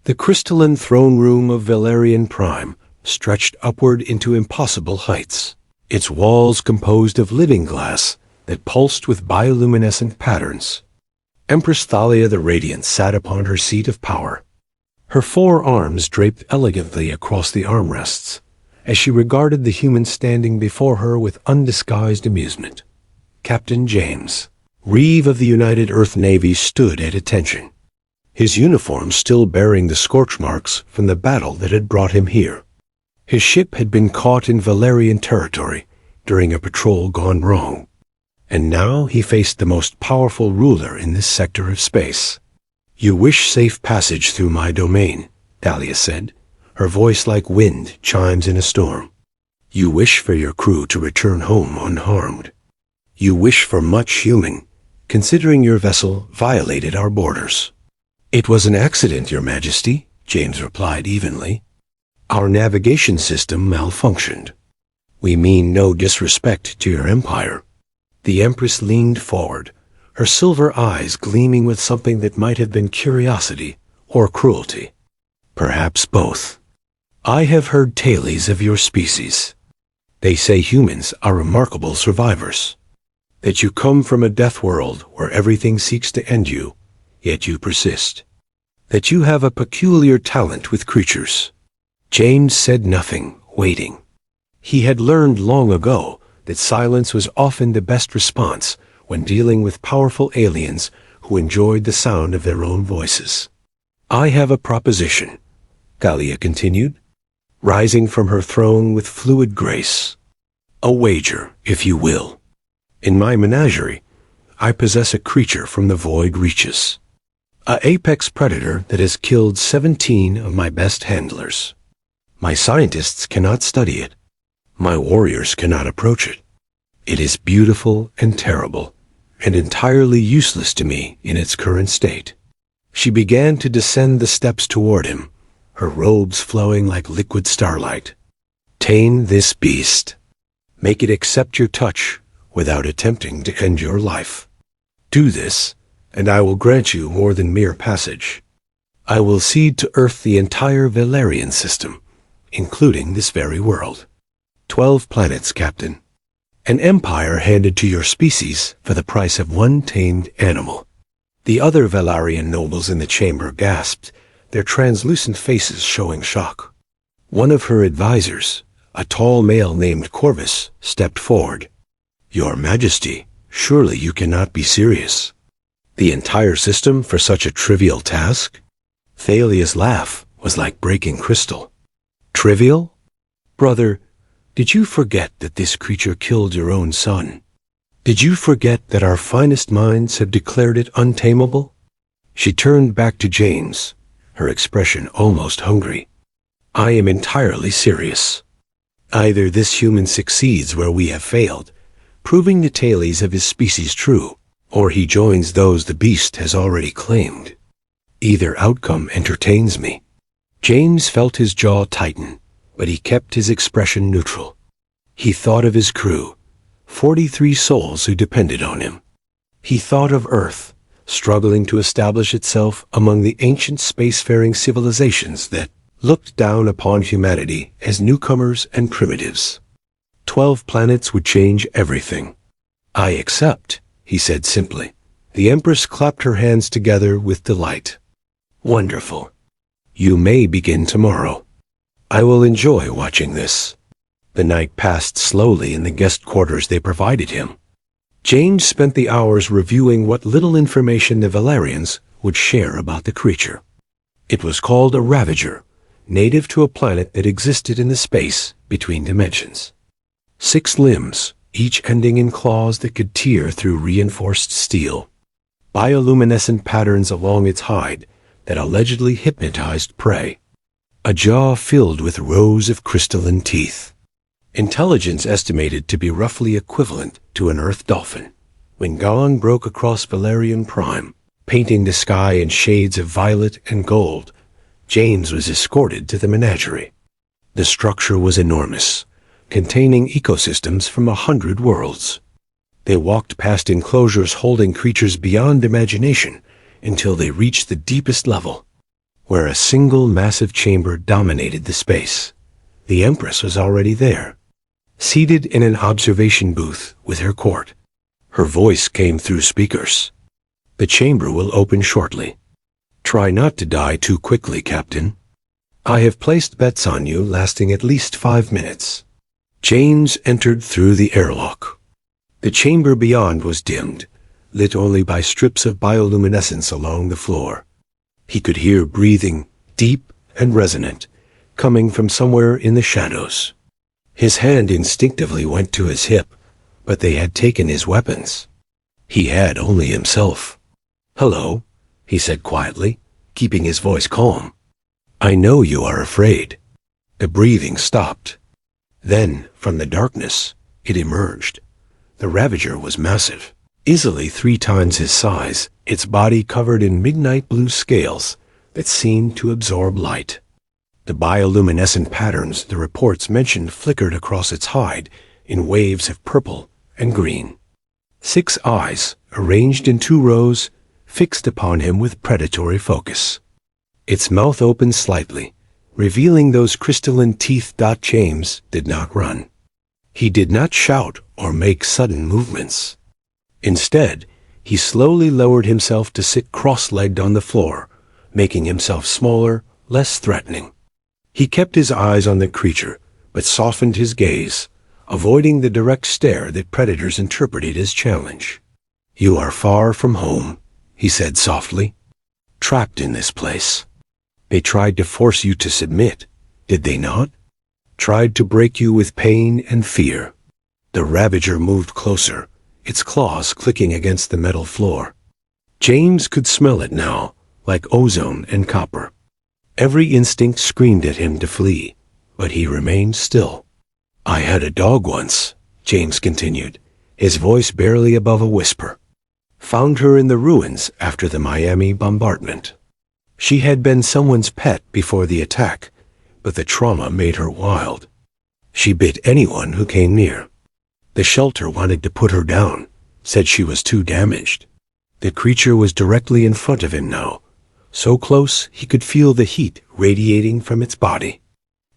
The crystalline throne room of Valerian Prime stretched upward into impossible heights, its walls composed of living glass that pulsed with bioluminescent patterns. Empress Thalia the Radiant sat upon her seat of power, her 4 arms draped elegantly across the armrests, as she regarded the humans standing before her with undisguised amusement. Captain James, Reeve of the United Earth Navy, stood at attention, his uniform still bearing the scorch marks from the battle that had brought him here. His ship had been caught in Valerian territory during a patrol gone wrong, and now he faced the most powerful ruler in this sector of space. "You wish safe passage through my domain," Thalia said, her voice like wind chimes in a storm. "You wish for your crew to return home unharmed. You wish for much human, considering your vessel violated our borders." "It was an accident, Your Majesty," James replied evenly. "Our navigation system malfunctioned. We mean no disrespect to your empire." The Empress leaned forward, her silver eyes gleaming with something that might have been curiosity or cruelty. "Perhaps both. I have heard tales of your species. They say humans are remarkable survivors, that you come from a death world where everything seeks to end you, yet you persist, that you have a peculiar talent with creatures." James said nothing, waiting. He had learned long ago that silence was often the best response when dealing with powerful aliens who enjoyed the sound of their own voices. "I have a proposition," Thalia continued, rising from her throne with fluid grace. "A wager, if you will. In my menagerie, I possess a creature from the void reaches, an apex predator that has killed 17 of my best handlers. My scientists cannot study it. My warriors cannot approach it. It is beautiful and terrible, and entirely useless to me in its current state." She began to descend the steps toward him, her robes flowing like liquid starlight. "Tame this beast. Make it accept your touch without attempting to end your life. Do this, and I will grant you more than mere passage. I will cede to Earth the entire Valerian system, including this very world. 12 planets, Captain. An empire handed to your species for the price of 1 tamed animal." The other Valerian nobles in the chamber gasped, their translucent faces showing shock. One of her advisors, a tall male named Corvus, stepped forward. "Your Majesty, surely you cannot be serious. The entire system for such a trivial task?" Thalia's laugh was like breaking crystal. "Trivial? Brother, did you forget that this creature killed your own son? Did you forget that our finest minds have declared it untamable?" She turned back to James, her expression almost hungry. "I am entirely serious. Either this human succeeds where we have failed, proving the tales of his species true, or he joins those the beast has already claimed. Either outcome entertains me." James felt his jaw tighten, but he kept his expression neutral. He thought of his crew, 43 souls who depended on him. He thought of Earth, struggling to establish itself among the ancient spacefaring civilizations that looked down upon humanity as newcomers and primitives. 12 planets would change everything. "I accept," he said simply. The Empress clapped her hands together with delight. "Wonderful. You may begin tomorrow. I will enjoy watching this." The night passed slowly in the guest quarters they provided him. James spent the hours reviewing what little information the Valerians would share about the creature. It was called a Ravager, native to a planet that existed in the space between dimensions. 6 limbs, each ending in claws that could tear through reinforced steel. Bioluminescent patterns along its hide that allegedly hypnotized prey. A jaw filled with rows of crystalline teeth. Intelligence estimated to be roughly equivalent to an Earth dolphin. When dawn broke across Valerian Prime, painting the sky in shades of violet and gold, James was escorted to the menagerie. The structure was enormous, containing ecosystems from 100 worlds. They walked past enclosures holding creatures beyond imagination until they reached the deepest level. where a single massive chamber dominated the space. The Empress was already there, seated in an observation booth with her court. Her voice came through speakers. "The chamber will open shortly. Try not to die too quickly, Captain. I have placed bets on you lasting at least 5 minutes." James entered through the airlock. The chamber beyond was dimmed, lit only by strips of bioluminescence along the floor. He could hear breathing, deep and resonant, coming from somewhere in the shadows. His hand instinctively went to his hip, but they had taken his weapons. He had only himself. "Hello," he said quietly, keeping his voice calm. "I know you are afraid." The breathing stopped. Then, from the darkness, it emerged. The Ravager was massive, easily 3 times his size, its body covered in midnight blue scales that seemed to absorb light. The bioluminescent patterns the reports mentioned flickered across its hide in waves of purple and green. 6 eyes, arranged in 2 rows, fixed upon him with predatory focus. Its mouth opened slightly, revealing those crystalline teeth. James did not run. He did not shout or make sudden movements. Instead, he slowly lowered himself to sit cross-legged on the floor, making himself smaller, less threatening. He kept his eyes on the creature, but softened his gaze, avoiding the direct stare that predators interpreted as challenge. "You are far from home," he said softly. "Trapped in this place. They tried to force you to submit, did they not? Tried to break you with pain and fear." The Ravager moved closer, its claws clicking against the metal floor. James could smell it now, like ozone and copper. Every instinct screamed at him to flee, but he remained still. "I had a dog once," James continued, his voice barely above a whisper. "Found her in the ruins after the Miami bombardment. She had been someone's pet before the attack, but the trauma made her wild. She bit anyone who came near. The shelter wanted to put her down, said she was too damaged." The creature was directly in front of him now, so close he could feel the heat radiating from its body.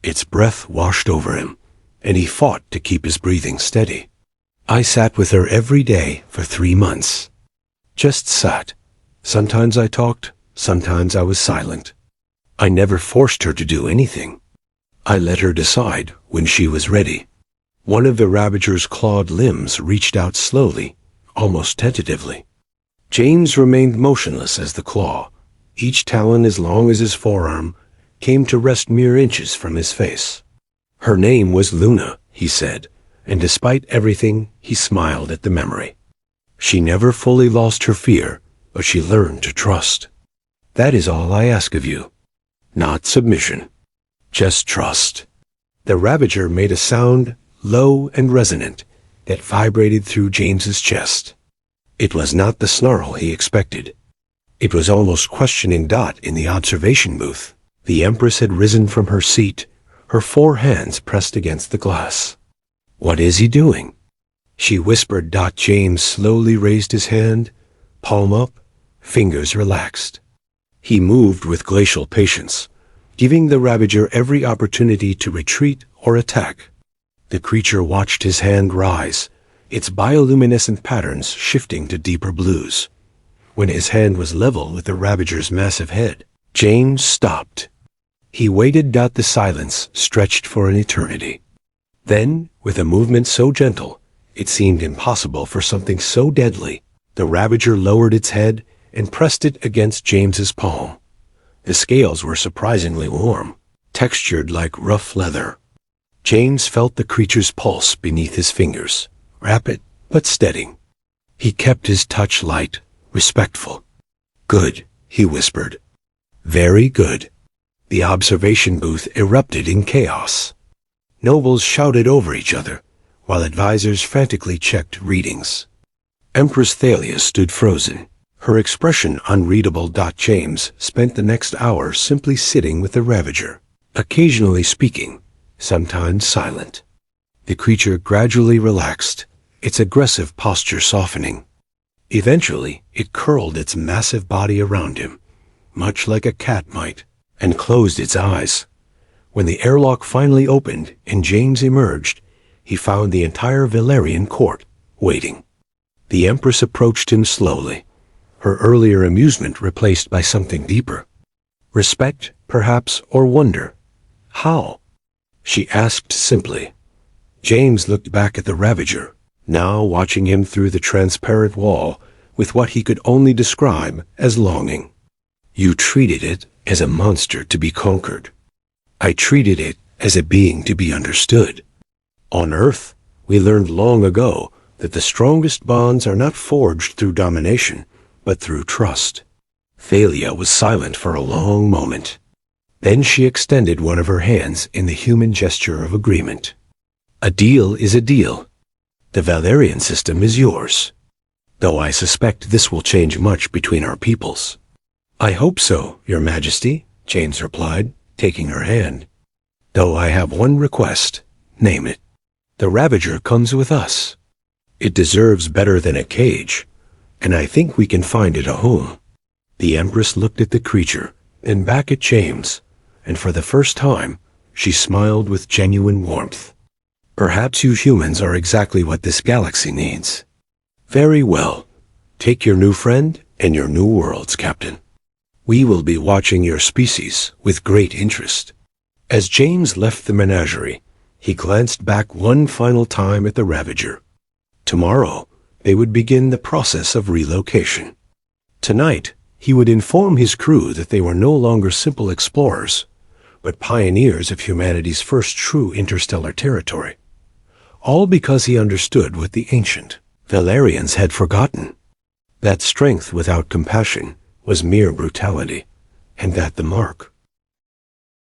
Its breath washed over him, and he fought to keep his breathing steady. "I sat with her every day for 3 months. Just sat. Sometimes I talked, sometimes I was silent. I never forced her to do anything. I let her decide when she was ready." One of the Ravager's clawed limbs reached out slowly, almost tentatively. James remained motionless as the claw, each talon as long as his forearm, came to rest mere inches from his face. "Her name was Luna," he said, and despite everything, he smiled at the memory. "She never fully lost her fear, but she learned to trust. That is all I ask of you. Not submission. Just trust." The Ravager made a sound, low and resonant, that vibrated through James's chest. It was not the snarl he expected. It was almost questioning. In the observation booth, the Empress had risen from her seat, her 4 hands pressed against the glass. "What is he doing?" she whispered. James slowly raised his hand, palm up, fingers relaxed. He moved with glacial patience, giving the Ravager every opportunity to retreat or attack. The creature watched his hand rise, its bioluminescent patterns shifting to deeper blues. When his hand was level with the Ravager's massive head, James stopped. He waited. The silence stretched for an eternity. Then, with a movement so gentle, it seemed impossible for something so deadly, the Ravager lowered its head and pressed it against James's palm. The scales were surprisingly warm, textured like rough leather. James felt the creature's pulse beneath his fingers, rapid but steady. He kept his touch light, respectful. "Good," he whispered. "Very good." The observation booth erupted in chaos. Nobles shouted over each other, while advisors frantically checked readings. Empress Thalia stood frozen, her expression unreadable. James spent the next hour simply sitting with the Ravager, occasionally speaking, sometimes silent. The creature gradually relaxed, its aggressive posture softening. Eventually, it curled its massive body around him, much like a cat might, and closed its eyes. When the airlock finally opened and James emerged, he found the entire Valerian court waiting. The Empress approached him slowly, her earlier amusement replaced by something deeper. Respect, perhaps, or wonder. How? She asked simply. James looked back at the Ravager, now watching him through the transparent wall with what he could only describe as longing. You treated it as a monster to be conquered. I treated it as a being to be understood. On Earth, we learned long ago that the strongest bonds are not forged through domination, but through trust. Thalia was silent for a long moment. Then she extended one of her hands in the human gesture of agreement. A deal is a deal. The Valerian system is yours. Though I suspect this will change much between our peoples. I hope so, Your Majesty, James replied, taking her hand. Though I have one request. Name it. The Ravager comes with us. It deserves better than a cage, and I think we can find it a home. The Empress looked at the creature, and back at James, and for the first time, she smiled with genuine warmth. Perhaps you humans are exactly what this galaxy needs. Very well. Take your new friend and your new worlds, Captain. We will be watching your species with great interest. As James left the menagerie, he glanced back one final time at the Ravager. Tomorrow, they would begin the process of relocation. Tonight, he would inform his crew that they were no longer simple explorers, but pioneers of humanity's first true interstellar territory. All because he understood what the ancient Valerians had forgotten. That strength without compassion was mere brutality, and that the mark